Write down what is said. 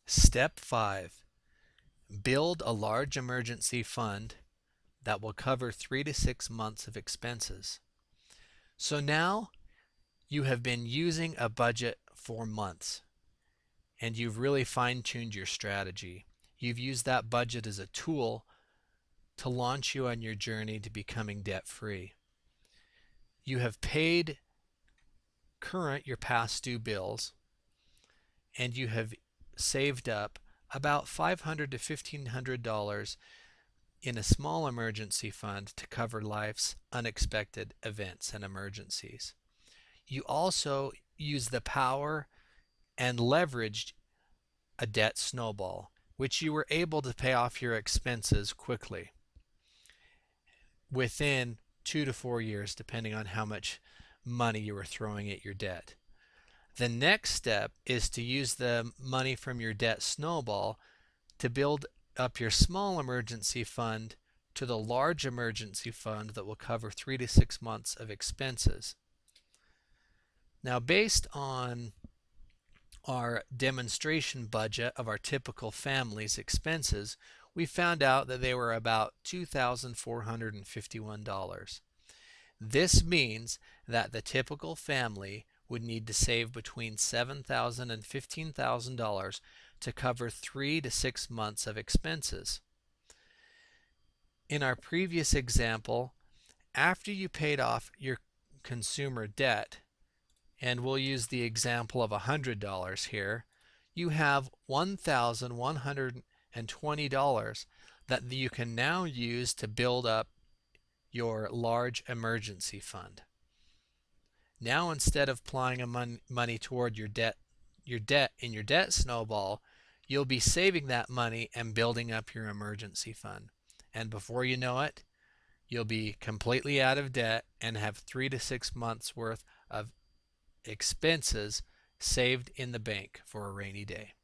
Step 5. Build a large emergency fund that will cover 3 to 6 months of expenses. So now you have been using a budget for months and you've really fine-tuned your strategy. You've used that budget as a tool to launch you on your journey to becoming debt-free. You have paid current your past due bills, and you have saved up about $500 to $1,500 in a small emergency fund to cover life's unexpected events and emergencies. You also use the power and leveraged a debt snowball, which you were able to pay off your expenses quickly within 2 to 4 years, depending on how much money you were throwing at your debt. The next step is to use the money from your debt snowball to build up your small emergency fund to the large emergency fund that will cover 3 to 6 months of expenses. Now, based on our demonstration budget of our typical family's expenses, we found out that they were about $2,451. This means that the typical family would need to save between $7,000 and $15,000 to cover 3 to 6 months of expenses. In our previous example, after you paid off your consumer debt, and we'll use the example of $100 here, you have $1,120 that you can now use to build up your large emergency fund. Now, instead of applying money toward your debt in your debt snowball, you'll be saving that money and building up your emergency fund. And before you know it, you'll be completely out of debt and have 3 to 6 months worth of expenses saved in the bank for a rainy day.